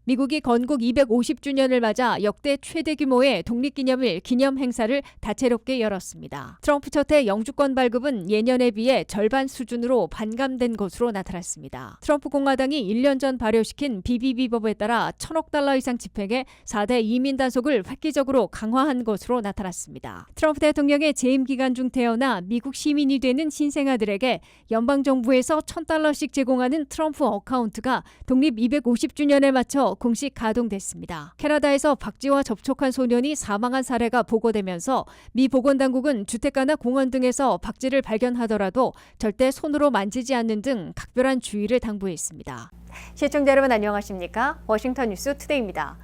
미국이 건국 250주년을 맞아 역대 최대 규모의 독립기념일 기념 행사를 다채롭게 열었습니다. 트럼프 첫해 영주권 발급은 예년에 비해 절반 수준으로 반감된 것으로 나타났습니다. 트럼프 공화당이 1년 전 발효시킨 BBB법에 따라 $1,000억 이상 집행해 4대 이민 단속을 획기적으로 강화한 것으로 나타났습니다. 트럼프 대통령의 재임 기간 중 태어나 미국 시민이 되는 신생아들에게 연방정부에서 $1,000씩 제공하는 트럼프 어카운트가 독립 250주년에 맞춰 공식 가동됐습니다. 캐나다에서 박쥐와 접촉한 소년이 사망한 사례가 보고되면서 미 보건당국은 주택가나 공원 등에서 박쥐를 발견하더라도 절대 손으로 만지지 않는 등 각별한 주의를 당부했습니다. 시청자 여러분 안녕하십니까? 워싱턴 뉴스 투데이입니다.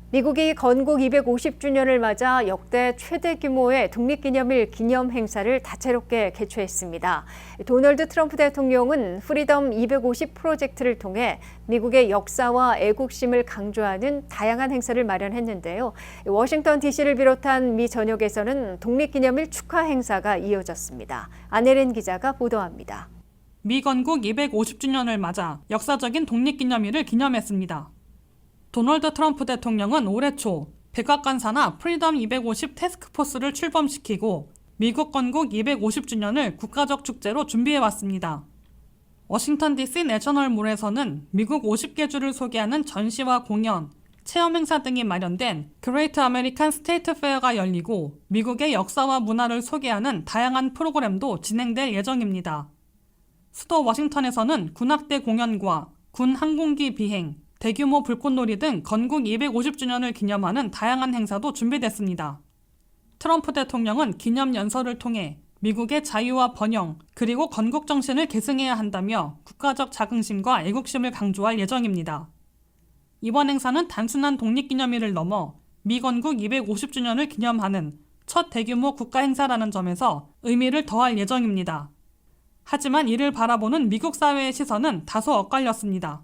미국이 건국 250주년을 맞아 역대 최대 규모의 독립기념일 기념 행사를 다채롭게 개최했습니다. 도널드 트럼프 대통령은 프리덤 250 프로젝트를 통해 미국의 역사와 애국심을 강조하는 다양한 행사를 마련했는데요. 워싱턴 DC를 비롯한 미 전역에서는 독립기념일 축하 행사가 이어졌습니다. 안혜린 기자가 보도합니다. 미 건국 250주년을 맞아 역사적인 독립기념일을 기념했습니다. 도널드 트럼프 대통령은 올해 초 백악관사나 프리덤 250 태스크포스를 출범시키고 미국 건국 250주년을 국가적 축제로 준비해왔습니다. 워싱턴 DC 내셔널몰에서는 미국 50개 주를 소개하는 전시와 공연, 체험 행사 등이 마련된 그레이트 아메리칸 스테이트 페어가 열리고 미국의 역사와 문화를 소개하는 다양한 프로그램도 진행될 예정입니다. 수도 워싱턴에서는 군악대 공연과 군 항공기 비행, 대규모 불꽃놀이 등 건국 250주년을 기념하는 다양한 행사도 준비됐습니다. 트럼프 대통령은 기념 연설을 통해 미국의 자유와 번영, 그리고 건국 정신을 계승해야 한다며 국가적 자긍심과 애국심을 강조할 예정입니다. 이번 행사는 단순한 독립기념일을 넘어 미 건국 250주년을 기념하는 첫 대규모 국가 행사라는 점에서 의미를 더할 예정입니다. 하지만 이를 바라보는 미국 사회의 시선은 다소 엇갈렸습니다.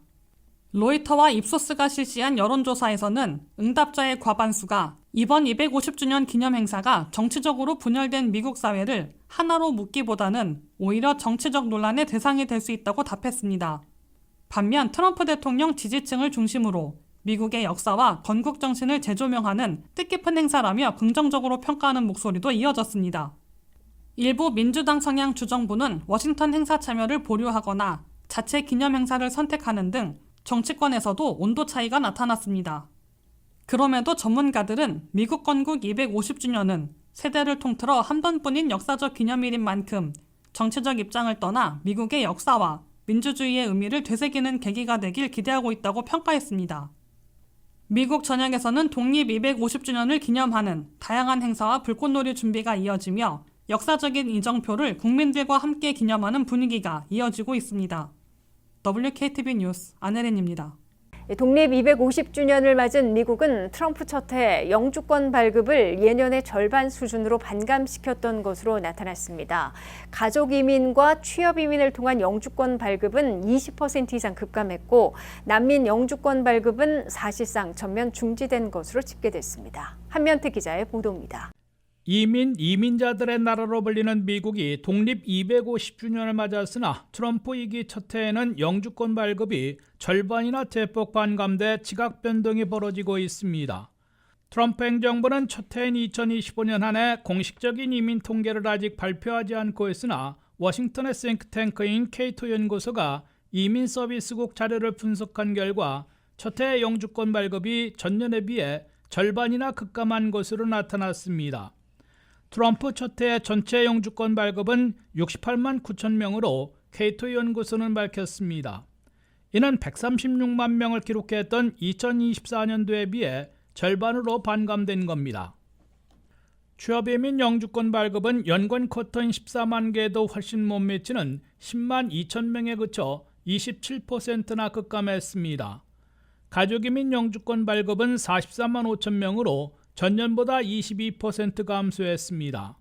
로이터와 입소스가 실시한 여론조사에서는 응답자의 과반수가 이번 250주년 기념 행사가 정치적으로 분열된 미국 사회를 하나로 묶기보다는 오히려 정치적 논란의 대상이 될 수 있다고 답했습니다. 반면 트럼프 대통령 지지층을 중심으로 미국의 역사와 건국 정신을 재조명하는 뜻깊은 행사라며 긍정적으로 평가하는 목소리도 이어졌습니다. 일부 민주당 성향 주정부는 워싱턴 행사 참여를 보류하거나 자체 기념 행사를 선택하는 등 정치권에서도 온도 차이가 나타났습니다. 그럼에도 전문가들은 미국 건국 250주년은 세대를 통틀어 한 번뿐인 역사적 기념일인 만큼 정치적 입장을 떠나 미국의 역사와 민주주의의 의미를 되새기는 계기가 되길 기대하고 있다고 평가했습니다. 미국 전역에서는 독립 250주년을 기념하는 다양한 행사와 불꽃놀이 준비가 이어지며 역사적인 이정표를 국민들과 함께 기념하는 분위기가 이어지고 있습니다. WKTV 뉴스 안혜린입니다. 독립 250주년을 맞은 미국은 트럼프 첫해 영주권 발급을 예년의 절반 수준으로 반감시켰던 것으로 나타났습니다. 가족 이민과 취업 이민을 통한 영주권 발급은 20% 이상 급감했고 난민 영주권 발급은 사실상 전면 중지된 것으로 집계됐습니다. 한면태 기자의 보도입니다. 이민자들의 나라로 불리는 미국이 독립 250주년을 맞았으나 트럼프 2기 첫 해에는 영주권 발급이 절반이나 대폭 반감돼 지각 변동이 벌어지고 있습니다. 트럼프 행정부는 첫 해인 2025년 한 해 공식적인 이민 통계를 아직 발표하지 않고 있으나 워싱턴의 싱크탱크인 케이토 연구소가 이민 서비스국 자료를 분석한 결과 첫 해 영주권 발급이 전년에 비해 절반이나 급감한 것으로 나타났습니다. 트럼프 첫 해 전체 영주권 발급은 68만 9천 명으로 케이토 연구소는 밝혔습니다. 이는 136만 명을 기록했던 2024년도에 비해 절반으로 반감된 겁니다. 취업이민 영주권 발급은 연관 쿼터인 14만 개에도 훨씬 못 미치는 10만 2천 명에 그쳐 27%나 급감했습니다. 가족이민 영주권 발급은 44만 5천 명으로 전년보다 22% 감소했습니다.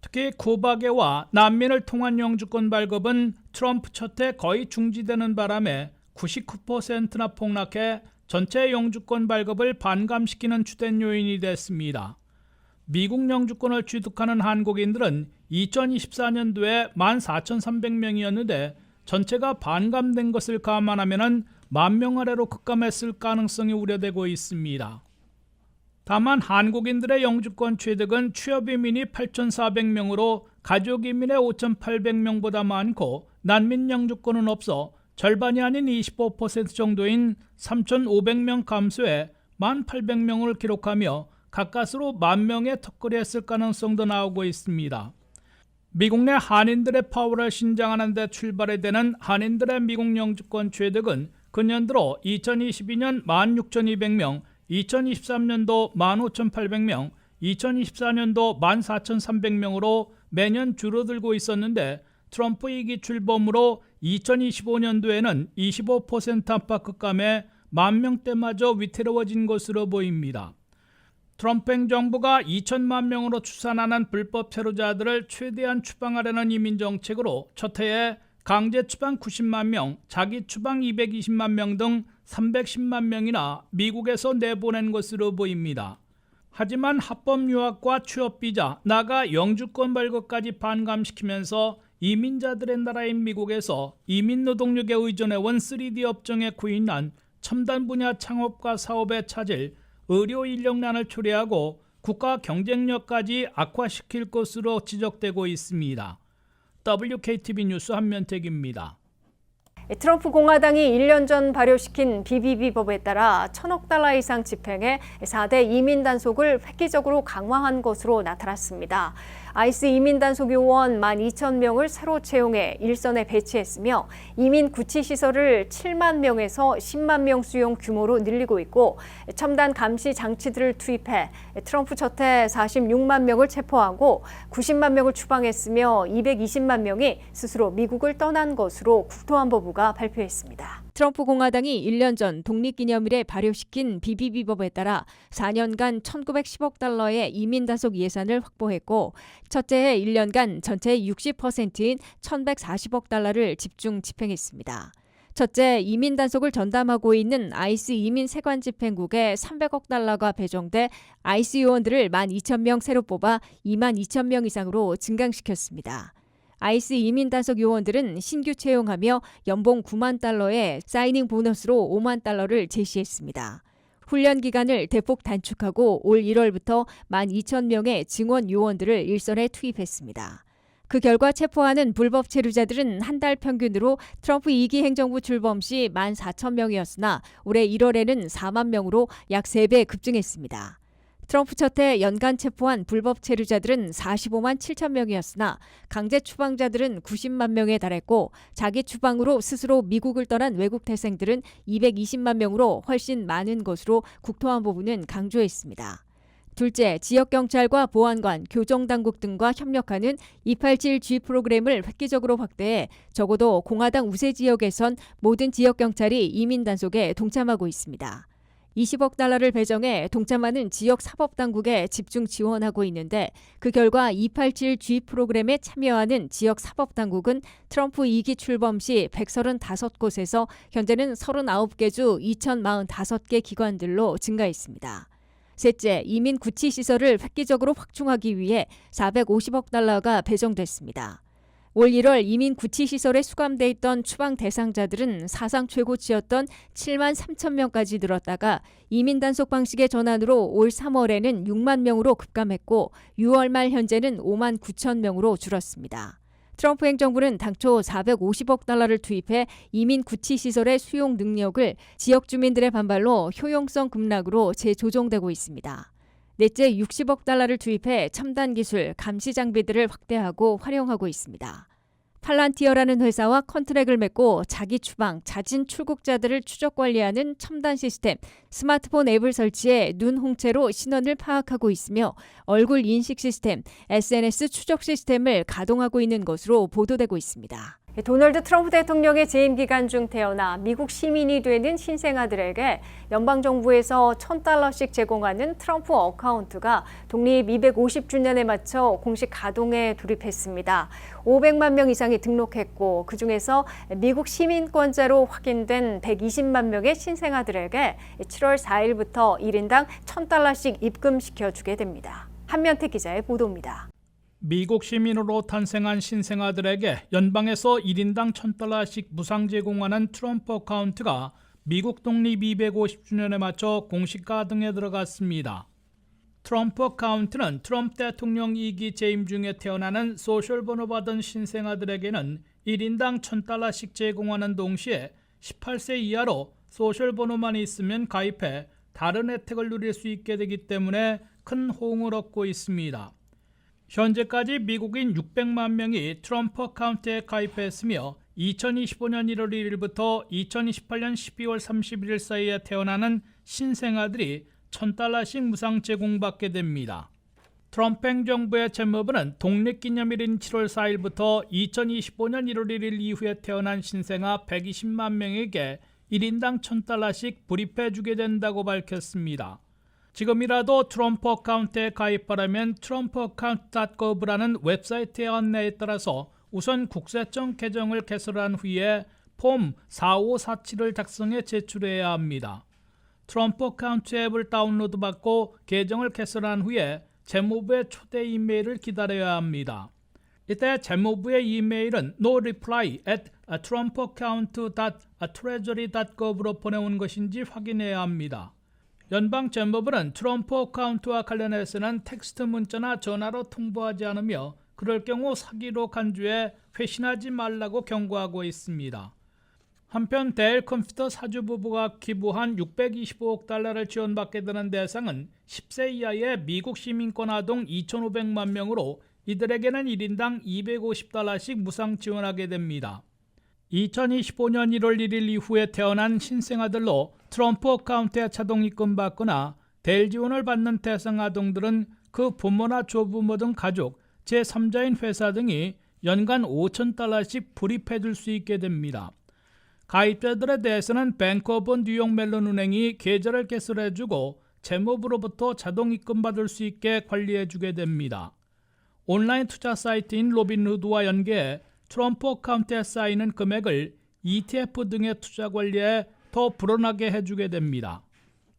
특히 쿠바계와 난민을 통한 영주권 발급은 트럼프 첫해 거의 중지되는 바람에 99%나 폭락해 전체 영주권 발급을 반감시키는 주된 요인이 됐습니다. 미국 영주권을 취득하는 한국인들은 2024년도에 14,300명이었는데 전체가 반감된 것을 감안하면 10,000명 아래로 급감했을 가능성이 우려되고 있습니다. 다만 한국인들의 영주권 취득은 취업이민이 8,400명으로 가족이민의 5,800명보다 많고 난민 영주권은 없어 절반이 아닌 25% 정도인 3,500명 감소해 1,800명을 기록하며 가까스로 10,000명의 턱걸이했을 가능성도 나오고 있습니다. 미국 내 한인들의 파워를 신장하는 데 출발이 되는 한인들의 미국 영주권 취득은 금년 들어 2022년 16,200명, 2023년도 15,800명, 2024년도 14,300명으로 매년 줄어들고 있었는데 트럼프 2기 출범으로 2025년도에는 25% 안팎 급감해 10,000명대마저 위태로워진 것으로 보입니다. 트럼프 행정부가 2천만 명으로 추산하는 불법 체류자들을 최대한 추방하려는 이민 정책으로 첫 해에 강제 추방 90만 명, 자기 추방 220만 명 등 310만 명이나 미국에서 내보낸 것으로 보입니다. 하지만 합법 유학과 취업 비자, 나아가 영주권 발급까지 반감시키면서 이민자들의 나라인 미국에서 이민 노동력에 의존해온 3D 업종에 구인한 첨단 분야 창업과 사업의 차질, 의료 인력난을 초래하고 국가 경쟁력까지 악화시킬 것으로 지적되고 있습니다. WKTV 뉴스 한면택입니다. 트럼프 공화당이 1년 전 발효시킨 BBB법에 따라 1,000억 달러 이상 집행해 4대 이민 단속을 획기적으로 강화한 것으로 나타났습니다. 아이스 이민 단속 요원 12,000명을 새로 채용해 일선에 배치했으며 이민 구치 시설을 7만 명에서 10만 명 수용 규모로 늘리고 있고 첨단 감시 장치들을 투입해 트럼프 첫 해 46만 명을 체포하고 90만 명을 추방했으며 220만 명이 스스로 미국을 떠난 것으로 국토안보부가 발표했습니다. 트럼프 공화당이 1년 전 독립기념일에 발효시킨 BBB법에 따라 4년간 1,910억 달러의 이민 단속 예산을 확보했고 첫째 해 1년간 전체의 60%인 1,140억 달러를 집중 집행했습니다. 첫째, 이민 단속을 전담하고 있는 아이스 이민 세관 집행국에 300억 달러가 배정돼 아이스 요원들을 12,000명 새로 뽑아 22,000명 이상으로 증강시켰습니다. 아이스 이민 단속 요원들은 신규 채용하며 연봉 9만 달러에 사이닝 보너스로 5만 달러를 제시했습니다. 훈련 기간을 대폭 단축하고 올 1월부터 12,000명의 증원 요원들을 일선에 투입했습니다. 그 결과 체포하는 불법 체류자들은 한 달 평균으로 트럼프 2기 행정부 출범 시 14,000명이었으나 올해 1월에는 4만 명으로 약 3배 급증했습니다. 트럼프 첫 해 연간 체포한 불법 체류자들은 45만 7천 명이었으나 강제 추방자들은 90만 명에 달했고 자기 추방으로 스스로 미국을 떠난 외국 태생들은 220만 명으로 훨씬 많은 것으로 국토안보부는 강조했습니다. 둘째, 지역경찰과 보안관, 교정당국 등과 협력하는 287G 프로그램을 획기적으로 확대해 적어도 공화당 우세 지역에선 모든 지역경찰이 이민 단속에 동참하고 있습니다. 20억 달러를 배정해 동참하는 지역 사법당국에 집중 지원하고 있는데 그 결과 287G 프로그램에 참여하는 지역 사법당국은 트럼프 2기 출범 시 135곳에서 현재는 39개 주 2,045개 기관들로 증가했습니다. 셋째, 이민 구치 시설을 획기적으로 확충하기 위해 450억 달러가 배정됐습니다. 올 1월 이민 구치 시설에 수감돼 있던 추방 대상자들은 사상 최고치였던 7만 3천 명까지 늘었다가 이민 단속 방식의 전환으로 올 3월에는 6만 명으로 급감했고 6월 말 현재는 5만 9천 명으로 줄었습니다. 트럼프 행정부는 당초 450억 달러를 투입해 이민 구치 시설의 수용 능력을 지역 주민들의 반발로 효용성 급락으로 재조정되고 있습니다. 넷째, 60억 달러를 투입해 첨단 기술, 감시 장비들을 확대하고 활용하고 있습니다. 팔란티어라는 회사와 컨트랙을 맺고 자기 추방, 자진 출국자들을 추적 관리하는 첨단 시스템, 스마트폰 앱을 설치해 눈 홍채로 신원을 파악하고 있으며 얼굴 인식 시스템, SNS 추적 시스템을 가동하고 있는 것으로 보도되고 있습니다. 도널드 트럼프 대통령의 재임 기간 중 태어나 미국 시민이 되는 신생아들에게 연방정부에서 $1,000씩 제공하는 트럼프 어카운트가 독립 250주년에 맞춰 공식 가동에 돌입했습니다. 500만 명 이상이 등록했고 그중에서 미국 시민권자로 확인된 120만 명의 신생아들에게 7월 4일부터 1인당 $1,000씩 입금시켜주게 됩니다. 한면택 기자의 보도입니다. 미국 시민으로 탄생한 신생아들에게 연방에서 1인당 $1,000씩 무상 제공하는 트럼프 어카운트가 미국 독립 250주년에 맞춰 공식 가동에 들어갔습니다. 트럼프 어카운트는 트럼프 대통령 2기 재임 중에 태어나는 소셜 번호 받은 신생아들에게는 1인당 $1,000씩 제공하는 동시에 18세 이하로 소셜 번호만 있으면 가입해 다른 혜택을 누릴 수 있게 되기 때문에 큰 호응을 얻고 있습니다. 현재까지 미국인 600만 명이 트럼프 어카운트에 가입했으며 2025년 1월 1일부터 2028년 12월 31일 사이에 태어나는 신생아들이 $1,000씩 무상 제공받게 됩니다. 트럼프 행정부의 재무부는 독립기념일인 7월 4일부터 2025년 1월 1일 이후에 태어난 신생아 120만 명에게 1인당 $1,000씩 불입해주게 된다고 밝혔습니다. 지금이라도 트럼프 어카운트에 가입하려면 trumpaccount.gov라는 웹사이트의 안내에 따라서 우선 국세청 계정을 개설한 후에 폼 4547을 작성해 제출해야 합니다. 트럼프 어카운트 앱을 다운로드 받고 계정을 개설한 후에 재무부의 초대 이메일을 기다려야 합니다. 이때 재무부의 이메일은 noreply@trumpaccount.treasury.gov로 보내온 것인지 확인해야 합니다. 연방재무부는 트럼프 어카운트와 관련해서는 텍스트 문자나 전화로 통보하지 않으며 그럴 경우 사기로 간주해 회신하지 말라고 경고하고 있습니다. 한편 델 컴퓨터 사주 부부가 기부한 $625억 지원받게 되는 대상은 10세 이하의 미국 시민권 아동 2,500만 명으로 이들에게는 1인당 $250씩 무상 지원하게 됩니다. 2025년 1월 1일 이후에 태어난 신생아들로 트럼프 어카운트에 자동 입금받거나 델 지원을 받는 대상 아동들은 그 부모나 조부모 등 가족, 제3자인 회사 등이 연간 $5,000씩 불입해 줄 수 있게 됩니다. 가입자들에 대해서는 뱅크 오브 뉴욕 멜론 은행이 계좌를 개설해주고 재무부로부터 자동 입금받을 수 있게 관리해주게 됩니다. 온라인 투자 사이트인 로빈후드와 연계해 트럼프 어카운트에 쌓이는 금액을 ETF 등의 투자 관리에 더 불어나게 해주게 됩니다.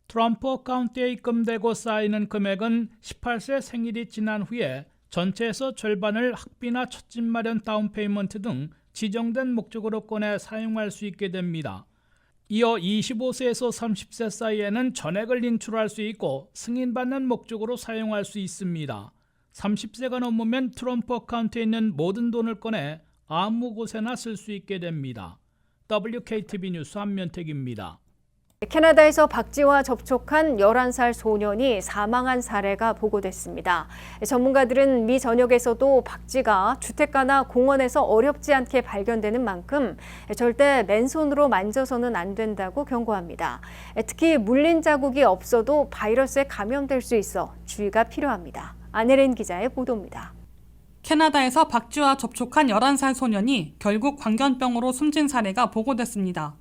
트럼프 어카운트에 입금되고 쌓이는 금액은 18세 생일이 지난 후에 전체에서 절반을 학비나 첫집 마련 다운페이먼트 등 지정된 목적으로 꺼내 사용할 수 있게 됩니다. 이어 25세에서 30세 사이에는 전액을 인출할 수 있고 승인받는 목적으로 사용할 수 있습니다. 30세가 넘으면 트럼프 어카운트에 있는 모든 돈을 꺼내 아무 곳에나 쓸 수 있게 됩니다. WKTV 뉴스 한면택입니다. 캐나다에서 박쥐와 접촉한 11살 소년이 사망한 사례가 보고됐습니다. 전문가들은 미 전역에서도 박쥐가 주택가나 공원에서 어렵지 않게 발견되는 만큼 절대 맨손으로 만져서는 안 된다고 경고합니다. 특히 물린 자국이 없어도 바이러스에 감염될 수 있어 주의가 필요합니다. 안혜린 기자의 보도입니다. 캐나다에서 박쥐와 접촉한 11살 소년이 결국 광견병으로 숨진 사례가 보고됐습니다.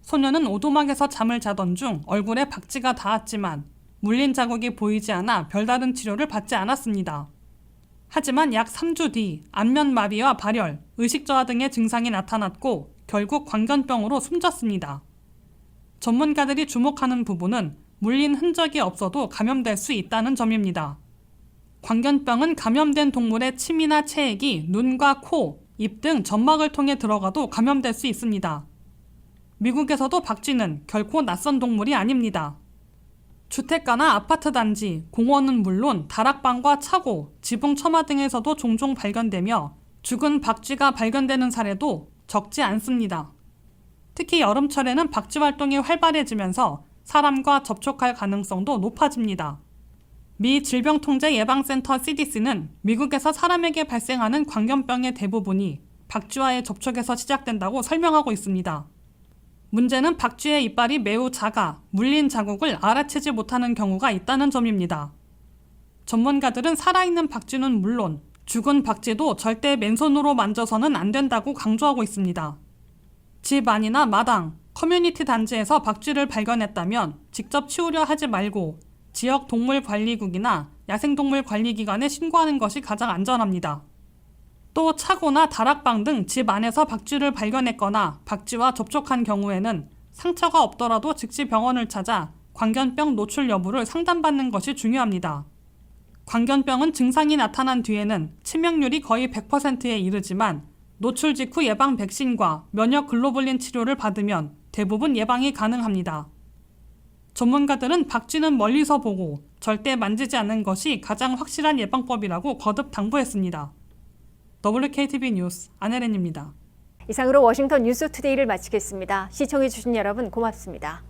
소년은 오두막에서 잠을 자던 중 얼굴에 박쥐가 닿았지만 물린 자국이 보이지 않아 별다른 치료를 받지 않았습니다. 하지만 약 3주 뒤 안면마비와 발열, 의식저하 등의 증상이 나타났고 결국 광견병으로 숨졌습니다. 전문가들이 주목하는 부분은 물린 흔적이 없어도 감염될 수 있다는 점입니다. 광견병은 감염된 동물의 침이나 체액이 눈과 코, 입 등 점막을 통해 들어가도 감염될 수 있습니다. 미국에서도 박쥐는 결코 낯선 동물이 아닙니다. 주택가나 아파트 단지, 공원은 물론 다락방과 차고, 지붕 처마 등에서도 종종 발견되며 죽은 박쥐가 발견되는 사례도 적지 않습니다. 특히 여름철에는 박쥐 활동이 활발해지면서 사람과 접촉할 가능성도 높아집니다. 미 질병통제예방센터 CDC는 미국에서 사람에게 발생하는 광견병의 대부분이 박쥐와의 접촉에서 시작된다고 설명하고 있습니다. 문제는 박쥐의 이빨이 매우 작아 물린 자국을 알아채지 못하는 경우가 있다는 점입니다. 전문가들은 살아있는 박쥐는 물론 죽은 박쥐도 절대 맨손으로 만져서는 안 된다고 강조하고 있습니다. 집 안이나 마당, 커뮤니티 단지에서 박쥐를 발견했다면 직접 치우려 하지 말고 지역 동물관리국이나 야생동물관리기관에 신고하는 것이 가장 안전합니다. 또 차고나 다락방 등 집 안에서 박쥐를 발견했거나 박쥐와 접촉한 경우에는 상처가 없더라도 즉시 병원을 찾아 광견병 노출 여부를 상담받는 것이 중요합니다. 광견병은 증상이 나타난 뒤에는 치명률이 거의 100%에 이르지만 노출 직후 예방 백신과 면역 글로불린 치료를 받으면 대부분 예방이 가능합니다. 전문가들은 박쥐는 멀리서 보고 절대 만지지 않는 것이 가장 확실한 예방법이라고 거듭 당부했습니다. WKTV 뉴스 안혜린입니다. 이상으로 워싱턴 뉴스투데이를 마치겠습니다. 시청해주신 여러분 고맙습니다.